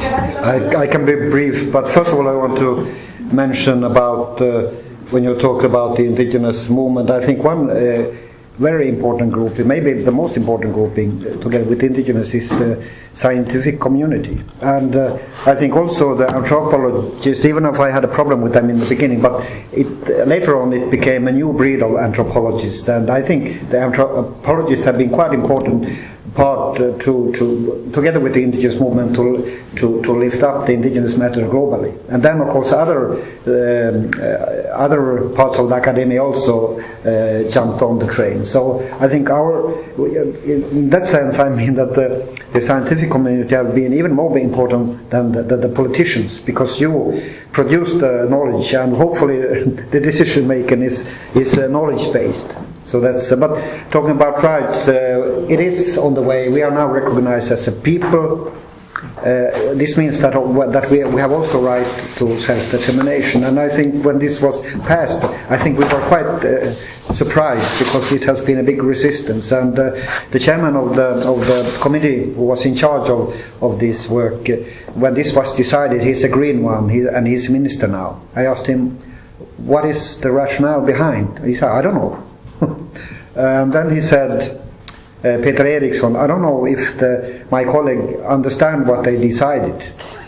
I can be brief, but first of all I want to mention about when you talk about the indigenous movement, I think one very important group, maybe the most important grouping together with indigenous, is the scientific community. And I think also the anthropologists, even if I had a problem with them in the beginning, but later on it became a new breed of anthropologists, and I think the anthropologists have been quite important part to together with the indigenous movement to lift up the indigenous matter globally. And then of course other parts of the academy also jumped on the train. So I think in that sense I mean that the scientific community have been even more important than the politicians, because you produce the knowledge and hopefully the decision making is knowledge based. So that's. But talking about rights, it is on the way. We are now recognized as a people. This means that we have also right to self-determination. And I think when this was passed, I think we were quite surprised, because it has been a big resistance. And the chairman of the committee who was in charge of this work, when this was decided, he's a green one, and he's minister now. I asked him, what is the rationale behind? He said, I don't know. And then he said, Peter Eriksson, I don't know if my colleague understand what they decided.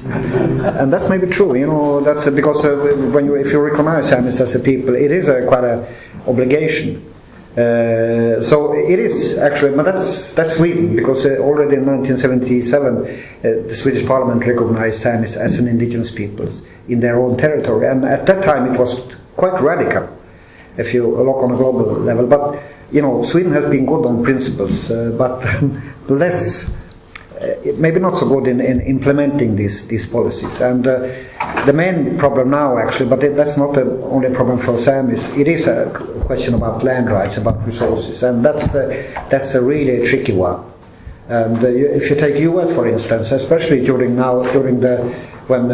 And that's maybe true, that's because if you recognize Samis as a people, it is quite an obligation. So it is actually, but that's Sweden, because already in 1977 the Swedish Parliament recognized Samis as an indigenous people in their own territory, and at that time it was quite radical if you look on a global level. But Sweden has been good on principles, but less, maybe not so good in implementing these policies. And the main problem now, actually, but that's not the only problem for Samis. It is a question about land rights, about resources, and that's a really tricky one. And if you take U.S. for instance, especially when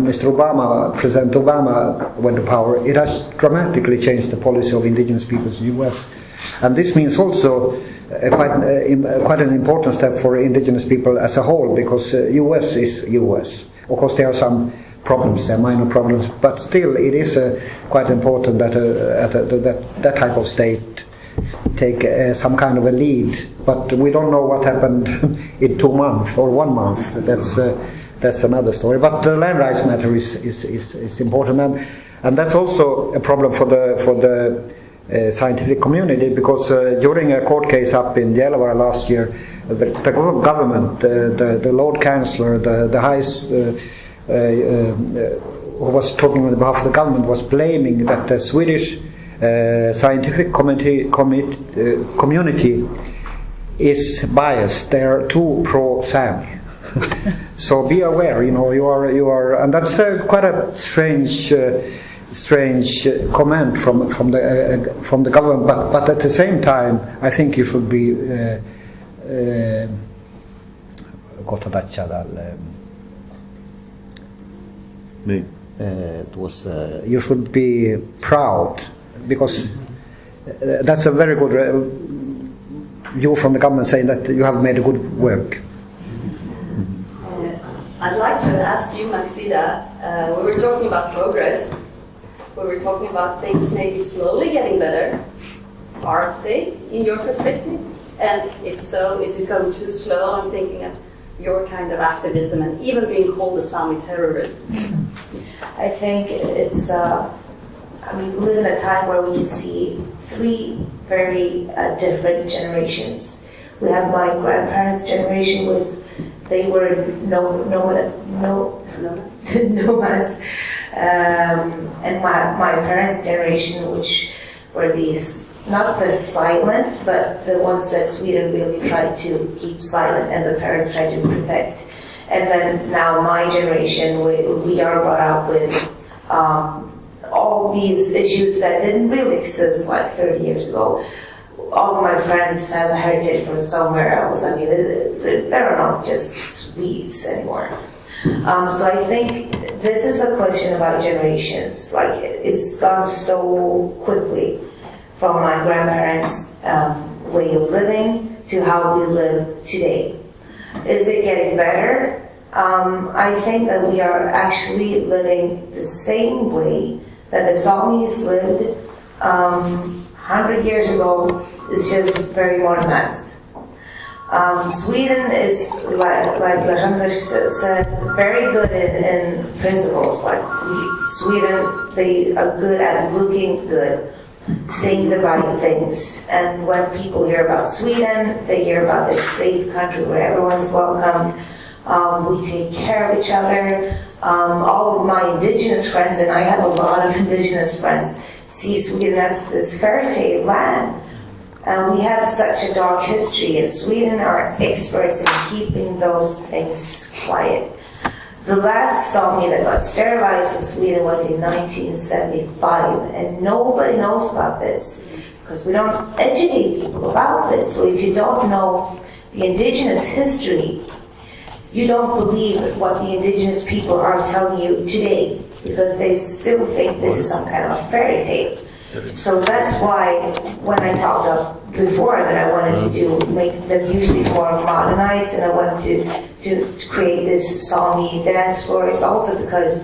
Mr. Obama, President Obama, went to power, it has dramatically changed the policy of indigenous peoples in the U.S. And this means also quite an important step for indigenous people as a whole, because U.S. is U.S. Of course, there are some problems, there are minor problems, but still it is quite important that that type of state take some kind of a lead. But we don't know what happened in 2 months or 1 month. That's another story. But the land rights matter is important, and that's also a problem for the scientific community, because during a court case up in Ellacarin last year, the government, the Lord Chancellor, the highest who was talking on behalf of the government, was blaming that the Swedish scientific community is biased. They are too pro-Sami. So be aware, you are, and that's quite a strange comment from the government. But at the same time, I think you should be you should be proud, because that's a very good view from the government, saying that you have made a good work. I'd like to ask you, Maxida, we were talking about progress, we were talking about things maybe slowly getting better. Are they, in your perspective? And if so, is it going too slow? I'm thinking of your kind of activism and even being called a Sami terrorist. I think it's, we live in a time where we can see 3 very different generations. We have my grandparents' generation, they were nomads, and my parents' generation, which were these, not the silent, but the ones that Sweden really tried to keep silent and the parents tried to protect. And then now my generation, we are brought up with all these issues that didn't really exist like 30 years ago. All of my friends have heritage from somewhere else. I mean, they're not just Swedes anymore. So I think this is a question about generations. Like, it's gone so quickly from my grandparents' way of living to how we live today. Is it getting better? I think that we are actually living the same way that the Samis lived 100 years ago. It's just very modernized. Sweden is, like Lars-Anders said, very good in principles. Like Sweden, they are good at looking good, saying the right things. And when people hear about Sweden, they hear about this safe country where everyone's welcome. We take care of each other. All of my indigenous friends, and I have a lot of indigenous friends, see Sweden as this fairy tale land. We have such a dark history, and Sweden are experts in keeping those things quiet. The last Sami that got sterilized in Sweden was in 1975, and nobody knows about this because we don't educate people about this. So if you don't know the indigenous history, you don't believe what the indigenous people are telling you today because they still think this is some kind of a fairy tale. So that's why when I talked about before that I wanted to make the music more modernized and I wanted to create this Sami dance floor, it's also because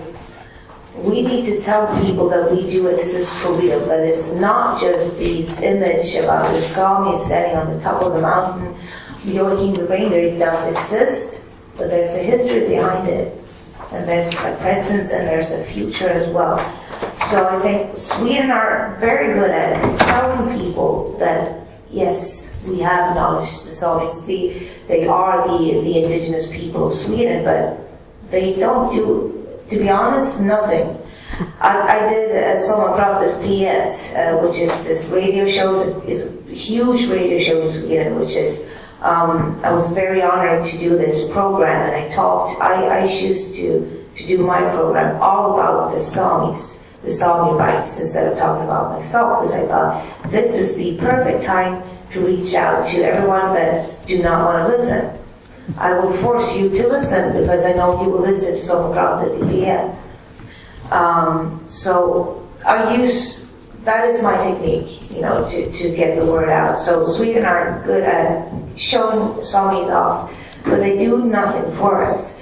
we need to tell people that we do exist for real, that it's not just these image about the Sami standing on the top of the mountain yoking the reindeer. It does exist, but there's a history behind it, and there's a presence and there's a future as well. So I think Sweden are very good at telling people that yes, we have knowledge. So they are the indigenous people of Sweden, but they don't do, to be honest, nothing. I did Som and Anthropology, which is this radio show. It's a huge radio show in Sweden, which is I was very honored to do this program, and I choose to do my program all about the Samis, the Sami rights, instead of talking about myself, because I thought this is the perfect time to reach out to everyone that do not want to listen. I will force you to listen because I know you will listen to Som and Anthropology. So I use, that is my technique, to get the word out. So Sweden are good at showing Samis off, but they do nothing for us.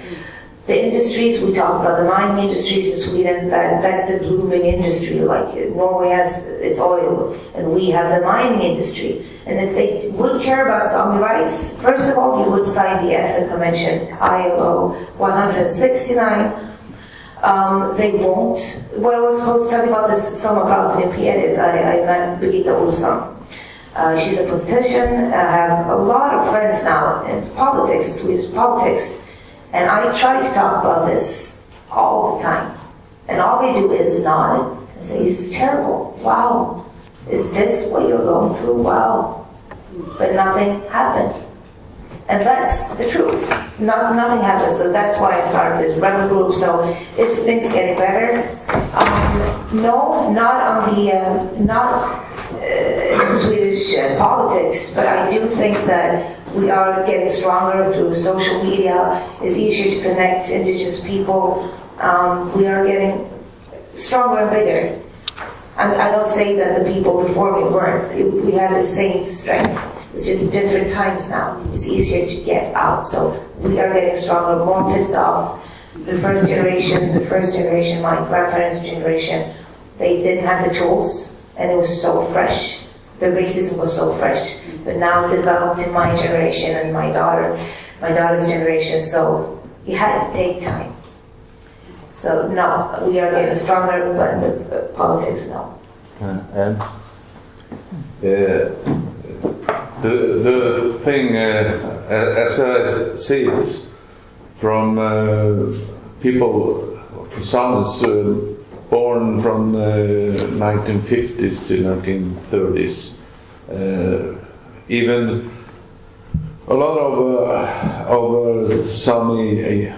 The industries, we talk about the mining industries in Sweden, that's the blooming industry. Like Norway has its oil, and we have the mining industry. And if they would care about Sami rights, first of all, you would sign the FN Convention, ILO 169. They won't. What I was supposed to tell you about this Som and Anthropology is I met Birgitta Olsson. She's a politician. I have a lot of friends now in politics, in Swedish politics. And I try to talk about this all the time. And all they do is nod and say, it's terrible. Wow. Is this what you're going through? Wow. But nothing happens. And that's the truth. Nothing happens. So that's why I started this rebel group. So is things getting better? No, not on the, not in Swedish politics, but I do think that we are getting stronger through social media. It's easier to connect indigenous people. We are getting stronger and bigger. I don't say that the people before me weren't. We had the same strength. It's just different times now. It's easier to get out. So we are getting stronger, more pissed off. The first generation, my grandparents' generation, they didn't have the tools, and it was so fresh. The racism was so fresh. But now developed in my generation and my daughter's generation, so it had to take time. So no, we are getting stronger, but the politics, no. And the thing, as I see it, from people, from Samis born from 1950s to 1930s, even a lot of Sami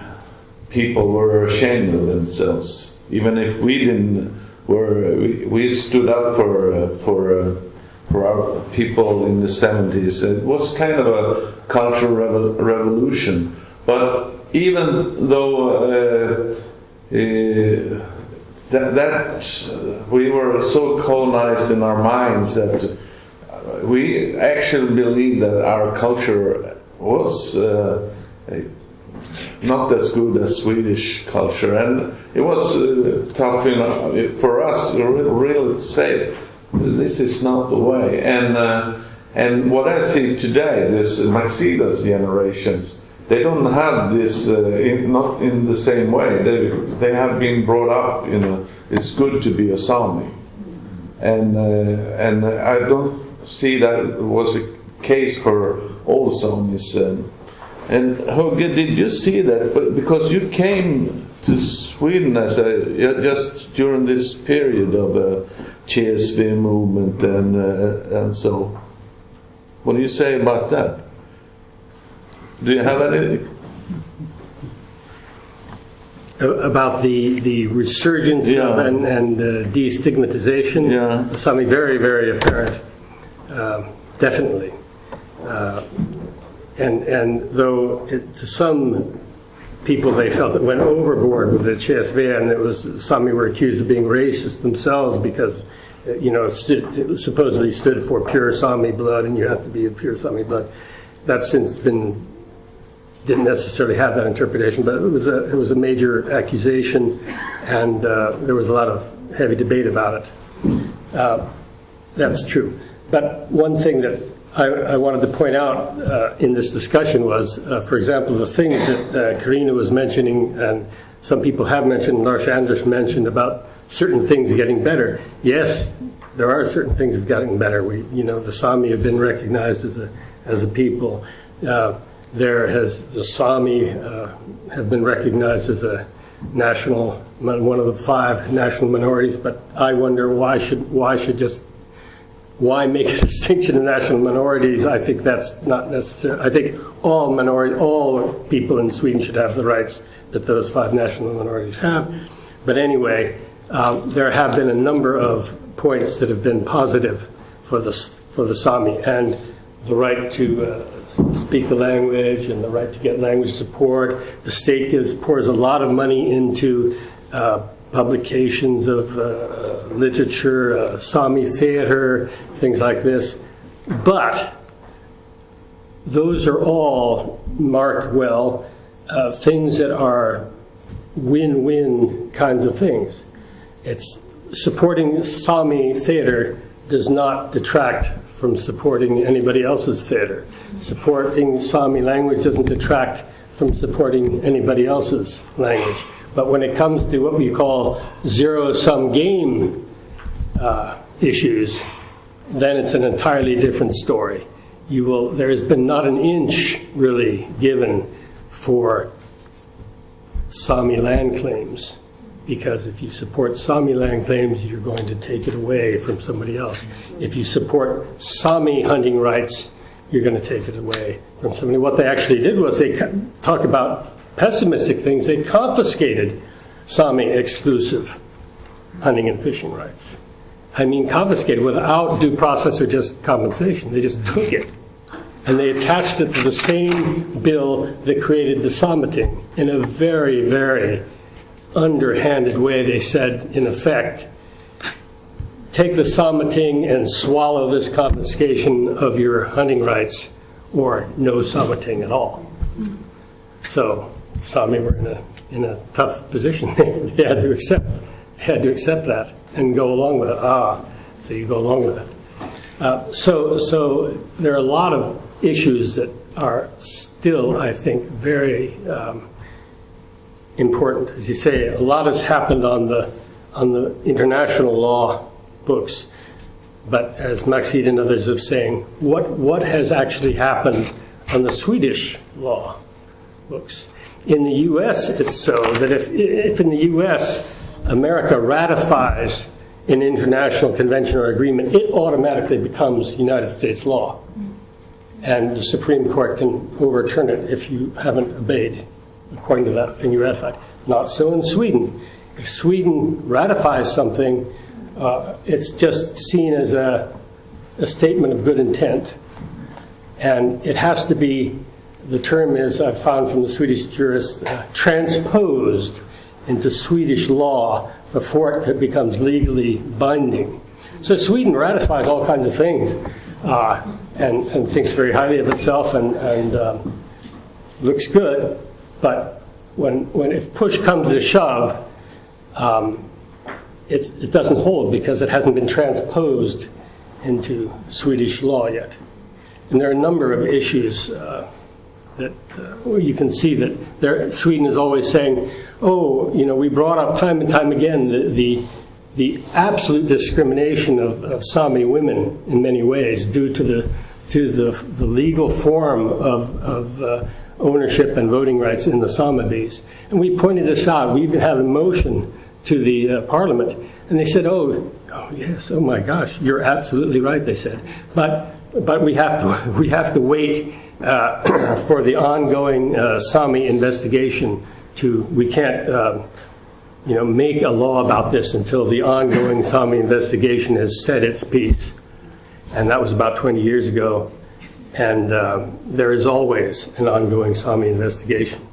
people were ashamed of themselves. Even if we didn't, we stood up for our people in the 70s. It was kind of a cultural revolution. But even though that we were so colonized in our minds that we actually believed that our culture was not as good as Swedish culture, and it was tough, for us really to say this is not the way. And what I see today, this Maxida's generations, they don't have this, not in the same way. They have been brought up it's good to be a Sami, and I don't see that it was a case for all Samis. And Hugh, did you see that? But because you came to Sweden just during this period of CSV movement and so. What do you say about that? Do you have any? About the resurgence of and destigmatization? Yeah. Something very, very apparent. Definitely. And though to some people they felt it went overboard with the CSV, and some were accused of being racist themselves because it supposedly stood for pure Sami blood, and you have to be a pure Sami blood. That's since didn't necessarily have that interpretation, but it was a major accusation, and there was a lot of heavy debate about it. That's true. But one thing that I wanted to point out in this discussion was, for example, the things that Karina was mentioning, and some people have mentioned, Lars-Anders mentioned about certain things getting better. Yes, there are certain things that have gotten better. The Sami have been recognized as a people. The Sami have been recognized as a one of the 5 national minorities. But I wonder why make a distinction in national minorities? I think that's not necessary. I think all people in Sweden should have the rights that those 5 national minorities have. But anyway, there have been a number of points that have been positive for the Sami, and the right to speak the language and the right to get language support. The state pours a lot of money into publications of literature, Sami theater, things like this. But those are all, mark well, things that are win-win kinds of things. It's supporting Sami theater does not detract from supporting anybody else's theater. Supporting Sami language doesn't detract from supporting anybody else's language. But when it comes to what we call zero-sum game issues, then it's an entirely different story. There has been not an inch really given for Sami land claims, because if you support Sami land claims, you're going to take it away from somebody else. If you support Sami hunting rights, you're going to take it away from somebody. What they actually did was they talk about pessimistic things. They confiscated Sami exclusive hunting and fishing rights. I mean, confiscated without due process or just compensation. They just took it. And they attached it to the same bill that created the Sameting. In a very, very underhanded way, they said, in effect, take the Sameting and swallow this confiscation of your hunting rights, or no Sameting at all. So Sami were in a tough position. They had to accept that and go along with it. So you go along with it. So there are a lot of issues that are still, I think, very important. As you say, a lot has happened on the international law books, but as Maxida and others have saying, what has actually happened on the Swedish law books? In the U.S., it's so that if in the U.S. America ratifies an international convention or agreement, it automatically becomes United States law. And the Supreme Court can overturn it if you haven't obeyed according to that thing you ratified. Not so in Sweden. If Sweden ratifies something, it's just seen as a statement of good intent. And it has to be, the term is, I found from the Swedish jurist, transposed into Swedish law before it becomes legally binding. So Sweden ratifies all kinds of things and thinks very highly of itself and looks good, But if push comes to shove, it doesn't hold because it hasn't been transposed into Swedish law yet. And there are a number of issues that you can see that Sweden is always saying, oh, we brought up time and time again the absolute discrimination of Sami women in many ways due to the legal form of ownership and voting rights in the Samebys. And we pointed this out. We even had a motion to the parliament, and they said, oh yes, oh my gosh, you're absolutely right, they said. But we have to wait for the ongoing Sami investigation. We can't make a law about this until the ongoing Sami investigation has said its piece. And that was about 20 years ago. And there is always an ongoing Sami investigation.